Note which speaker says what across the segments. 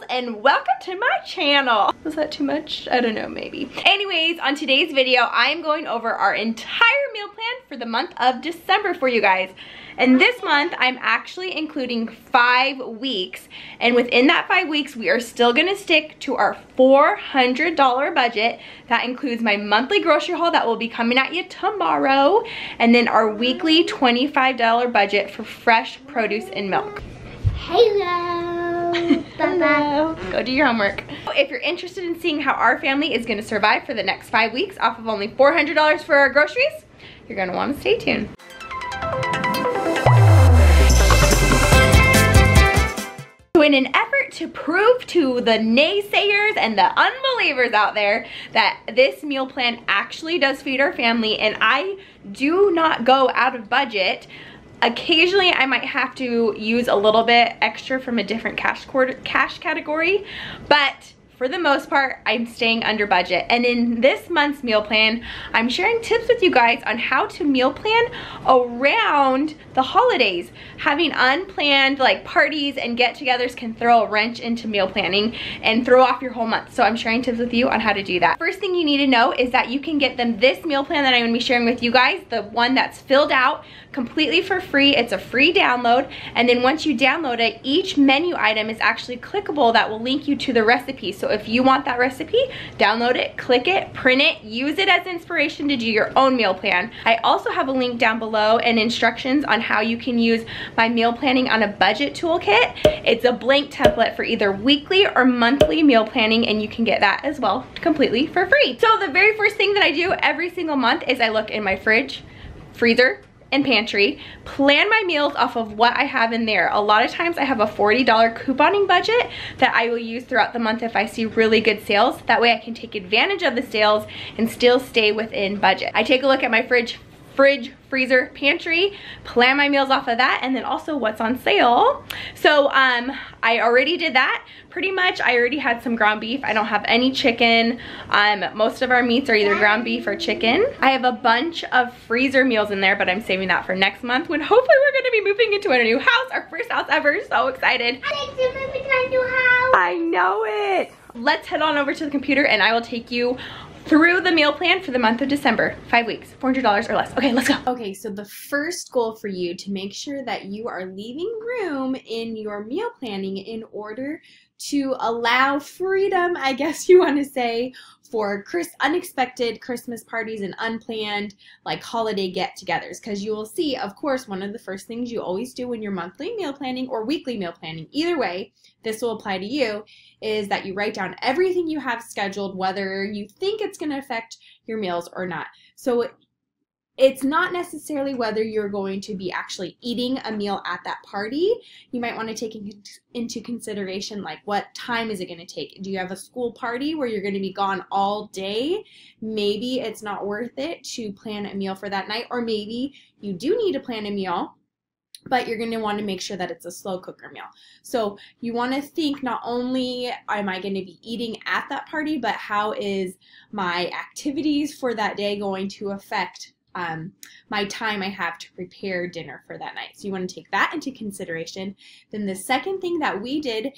Speaker 1: and welcome to my channel. Was that too much? I don't know, maybe. Anyways, on today's video, I am going over our entire meal plan for the month of December for you guys. And this month, I'm actually including 5 weeks. And within that 5 weeks, we are still gonna stick to our $400 budget. That includes my monthly grocery haul that will be coming at you tomorrow. And then our weekly $25 budget for fresh produce and milk.
Speaker 2: Hello.
Speaker 1: Hello. Go do your homework. If you're interested in seeing how our family is gonna survive for the next 5 weeks off of only $400 for our groceries, you're gonna wanna stay tuned. So in an effort to prove to the naysayers and the unbelievers out there that this meal plan actually does feed our family and I do not go out of budget, occasionally I might have to use a little bit extra from a different cash category, but for the most part, I'm staying under budget. And in this month's meal plan, I'm sharing tips with you guys on how to meal plan around the holidays. Having unplanned like parties and get-togethers can throw a wrench into meal planning and throw off your whole month. So I'm sharing tips with you on how to do that. First thing you need to know is that you can get them this meal plan that I'm gonna be sharing with you guys, the one that's filled out completely for free. It's a free download. And then once you download it, each menu item is actually clickable that will link you to the recipe. So if you want that recipe, download it, click it, print it, use it as inspiration to do your own meal plan. I also have a link down below and instructions on how you can use my meal planning on a budget toolkit. It's a blank template for either weekly or monthly meal planning, and you can get that as well completely for free. So the very first thing that I do every single month is I look in my fridge, freezer, and pantry, plan my meals off of what I have in there. A lot of times I have a $40 couponing budget that I will use throughout the month if I see really good sales. That way I can take advantage of the sales and still stay within budget. I take a look at my fridge, freezer, pantry, plan my meals off of that, and then also what's on sale. So I already did that. Pretty much I already had some ground beef. I don't have any chicken. Most of our meats are either ground beef or chicken. I have a bunch of freezer meals in there, but I'm saving that for next month when hopefully we're gonna be moving into a new house, our first house ever. So excited. I know it. Let's head on over to the computer and I will take you through the meal plan for the month of December. 5 weeks, $400 or less. Okay, let's go. Okay, so the first goal for you to make sure that you are leaving room in your meal planning in order to allow freedom, I guess you want to say, for unexpected Christmas parties and unplanned like holiday get-togethers. Because you will see, of course, one of the first things you always do when you're monthly meal planning or weekly meal planning, either way, this will apply to you, is that you write down everything you have scheduled, whether you think it's going to affect your meals or not. So it's not necessarily whether you're going to be actually eating a meal at that party. You might want to take into consideration like what time is it going to take? Do you have a school party where you're going to be gone all day? Maybe it's not worth it to plan a meal for that night, or maybe you do need to plan a meal, but you're going to want to make sure that it's a slow cooker meal. So you want to think not only am I going to be eating at that party, but how is my activities for that day going to affect my time I have to prepare dinner for that night. So you want to take that into consideration. Then the second thing that we did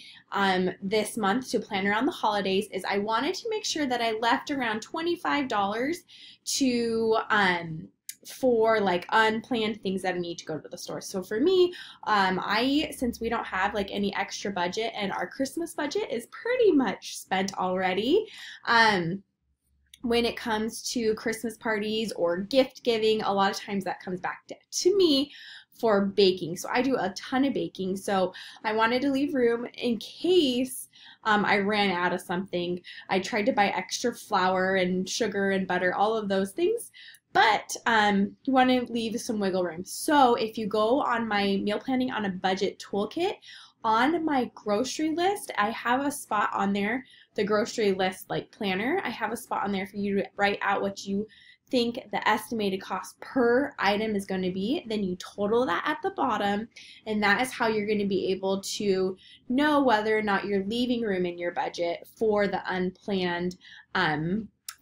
Speaker 1: this month to plan around the holidays is I wanted to make sure that I left around $25 to for like unplanned things that I need to go to the store. So for me, since we don't have like any extra budget and our Christmas budget is pretty much spent already, when it comes to Christmas parties or gift giving, a lot of times that comes back to me for baking. So I do a ton of baking. So I wanted to leave room in case I ran out of something. I tried to buy extra flour and sugar and butter, all of those things. But you want to leave some wiggle room. So if you go on my meal planning on a budget toolkit, on my grocery list, I have a spot on there, the grocery list like planner. I have a spot on there for you to write out what you think the estimated cost per item is going to be. Then you total that at the bottom, and that is how you're going to be able to know whether or not you're leaving room in your budget for the unplanned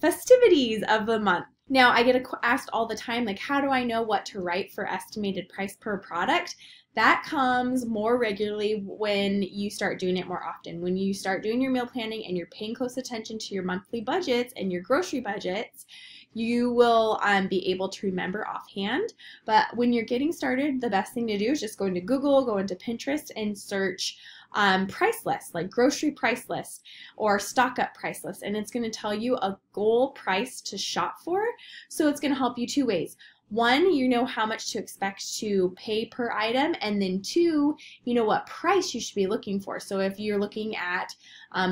Speaker 1: festivities of the month. Now, I get asked all the time, like, how do I know what to write for estimated price per product? That comes more regularly when you start doing it more often. When you start doing your meal planning and you're paying close attention to your monthly budgets and your grocery budgets, you will be able to remember offhand. But when you're getting started, the best thing to do is just go into Google, go into Pinterest, and search price list, like grocery price list or stock up price list, and it's going to tell you a goal price to shop for. So it's going to help you two ways. One, you know how much to expect to pay per item, and then two, you know what price you should be looking for. So if you're looking at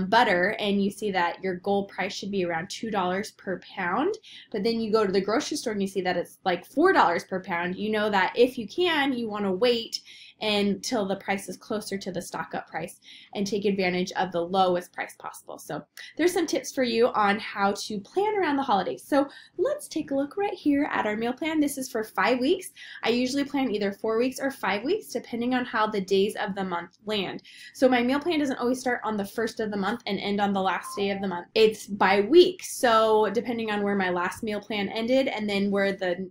Speaker 1: butter and you see that your goal price should be around $2 per pound, but then you go to the grocery store and you see that it's like $4 per pound, you know that if you can, you want to wait until the price is closer to the stock up price and take advantage of the lowest price possible. So there's some tips for you on how to plan around the holidays. So let's take a look right here at our meal plan. This is for 5 weeks. I usually plan either 4 weeks or 5 weeks depending on how the days of the month land. So my meal plan doesn't always start on the first of the month and end on the last day of the month. It's by week. So depending on where my last meal plan ended and then where the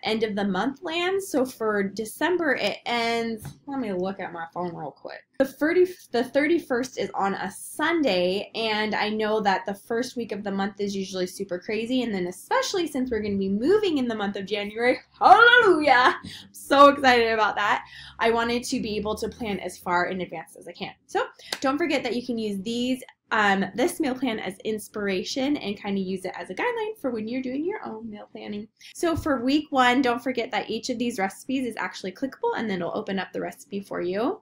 Speaker 1: end of the month lands. So for December it ends, let me look at my phone real quick. The 31st is on a Sunday, and I know that the first week of the month is usually super crazy, and then especially since we're going to be moving in the month of January, hallelujah, I'm so excited about that. I wanted to be able to plan as far in advance as I can. So don't forget that you can use this meal plan as inspiration and kind of use it as a guideline for when you're doing your own meal planning. So for week 1, don't forget that each of these recipes is actually clickable, and then it'll open up the recipe for you.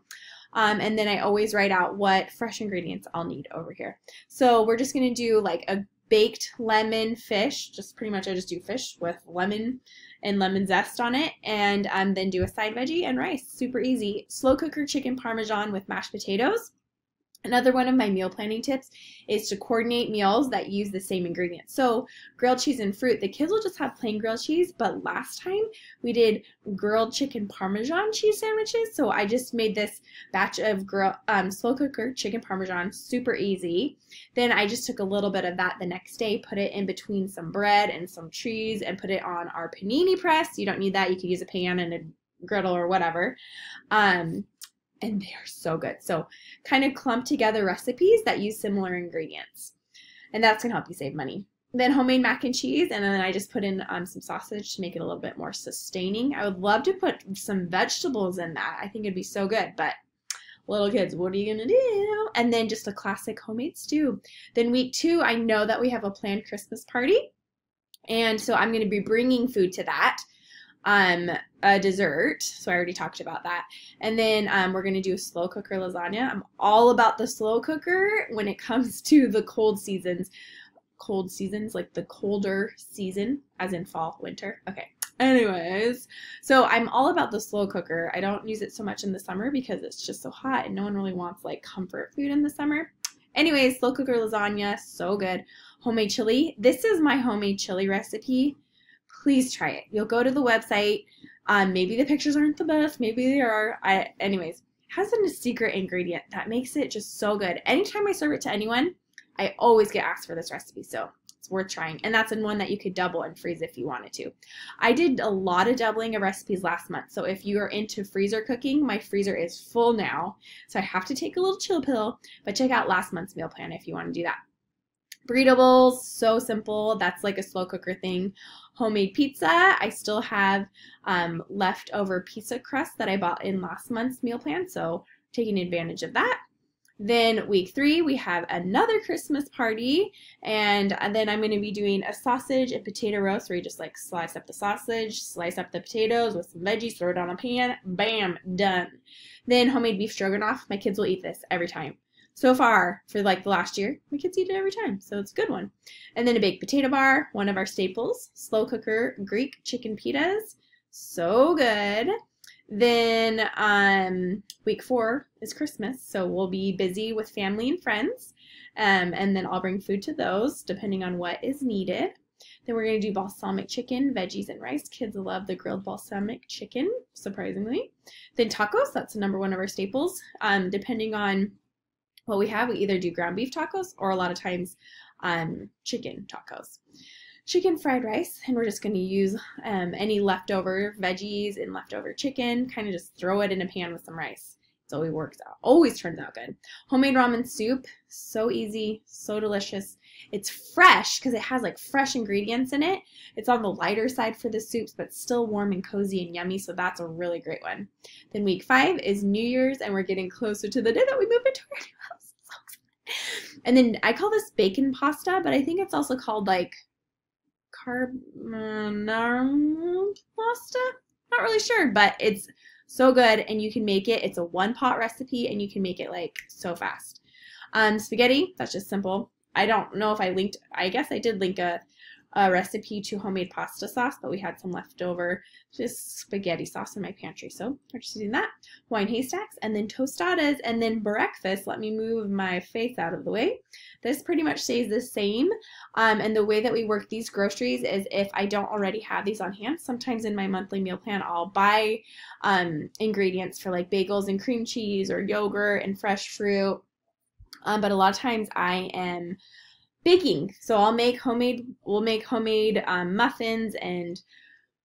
Speaker 1: And then I always write out what fresh ingredients I'll need over here. So we're just going to do like a baked lemon fish. Just pretty much I just do fish with lemon and lemon zest on it, and then do a side veggie and rice. Super easy. Slow cooker chicken parmesan with mashed potatoes. Another one of my meal planning tips is to coordinate meals that use the same ingredients. So grilled cheese and fruit, the kids will just have plain grilled cheese, but last time we did grilled chicken parmesan cheese sandwiches. So I just made this batch of slow cooker chicken parmesan, super easy. Then I just took a little bit of that the next day, put it in between some bread and some cheese, and put it on our panini press. You don't need that. You could use a pan and a griddle or whatever. And they are so good. So kind of clump together recipes that use similar ingredients. And that's going to help you save money. Then homemade mac and cheese, and then I just put in some sausage to make it a little bit more sustaining. I would love to put some vegetables in that. I think it'd be so good, but little kids, what are you going to do? And then just a classic homemade stew. Then week 2, I know that we have a planned Christmas party, and so I'm going to be bringing food to that. A dessert, so I already talked about that. And then we're going to do a slow cooker lasagna. I'm all about the slow cooker when it comes to the cold seasons, like the colder season, as in fall, winter. Okay. Anyways, so I'm all about the slow cooker. I don't use it so much in the summer because it's just so hot and no one really wants like comfort food in the summer. Anyways, slow cooker lasagna, so good. Homemade chili. This is my homemade chili recipe. Please try it. You'll go to the website. Maybe the pictures aren't the best. Maybe they are. Anyways, it has a secret ingredient that makes it just so good. Anytime I serve it to anyone, I always get asked for this recipe. So it's worth trying. And that's one that you could double and freeze if you wanted to. I did a lot of doubling of recipes last month. So if you are into freezer cooking, my freezer is full now. So I have to take a little chill pill. But check out last month's meal plan if you want to do that. Burrito bowls, so simple. That's like a slow cooker thing. Homemade pizza. I still have leftover pizza crust that I bought in last month's meal plan, so taking advantage of that. Then week 3, we have another Christmas party, and then I'm going to be doing a sausage and potato roast where you just like slice up the sausage, slice up the potatoes with some veggies, throw it on a pan, bam, done. Then homemade beef stroganoff. My kids will eat this every time. So far, for like the last year, my kids eat it every time, so it's a good one. And then a baked potato bar, one of our staples, slow cooker Greek chicken pitas, so good. Then week 4 is Christmas, so we'll be busy with family and friends, and then I'll bring food to those depending on what is needed. Then we're going to do balsamic chicken, veggies, and rice. Kids love the grilled balsamic chicken, surprisingly. Then tacos, that's number 1 of our staples. Depending on what we have, we either do ground beef tacos or a lot of times chicken tacos. chicken fried rice, and we're just going to use any leftover veggies and leftover chicken, kind of just throw it in a pan with some rice. It always works out, always turns out good. Homemade ramen soup, so easy, so delicious. It's fresh because it has like fresh ingredients in it. It's on the lighter side for the soups, but still warm and cozy and yummy, so that's a really great one. Then week 5 is New Year's, and we're getting closer to the day that we move into our new house. So and then I call this bacon pasta, but I think it's also called like carbonara pasta. Not really sure, but it's so good, and you can make it. It's a 1-pot recipe, and you can make it like so fast. Spaghetti, that's just simple. I don't know if I linked, I guess I did link a recipe to homemade pasta sauce, but we had some leftover just spaghetti sauce in my pantry, so we're just using that. Hawaiian haystacks, and then tostadas, and then breakfast. Let me move my face out of the way. This pretty much stays the same, and the way that we work these groceries is if I don't already have these on hand, sometimes in my monthly meal plan I'll buy ingredients for like bagels and cream cheese or yogurt and fresh fruit. But a lot of times I am baking, so we'll make homemade muffins and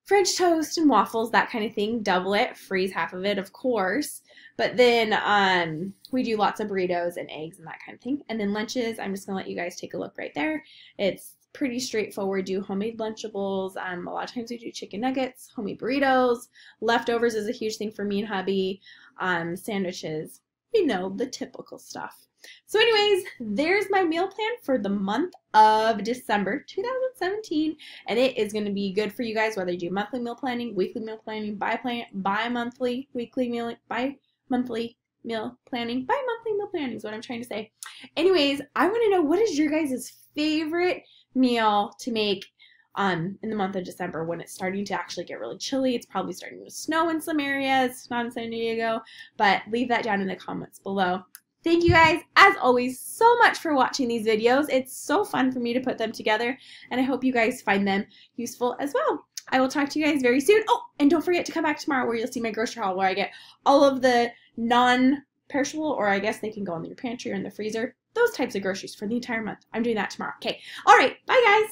Speaker 1: French toast and waffles, that kind of thing. Double it, freeze half of it, of course. But then we do lots of burritos and eggs and that kind of thing. And then lunches, I'm just gonna let you guys take a look right there. It's pretty straightforward. Do homemade Lunchables. A lot of times we do chicken nuggets, homemade burritos. Leftovers is a huge thing for me and hubby. Sandwiches, you know, the typical stuff. So anyways, there's my meal plan for the month of December 2017, and it is going to be good for you guys whether you do monthly meal planning, weekly meal planning, bi-monthly meal planning is what I'm trying to say. Anyways, I want to know, what is your guys' favorite meal to make in the month of December when it's starting to actually get really chilly? It's probably starting to snow in some areas, not in San Diego, but leave that down in the comments below. Thank you guys, as always, so much for watching these videos. It's so fun for me to put them together, and I hope you guys find them useful as well. I will talk to you guys very soon. Oh, and don't forget to come back tomorrow where you'll see my grocery haul where I get all of the non-perishable, or I guess they can go in your pantry or in the freezer, those types of groceries for the entire month. I'm doing that tomorrow. Okay, all right, bye guys.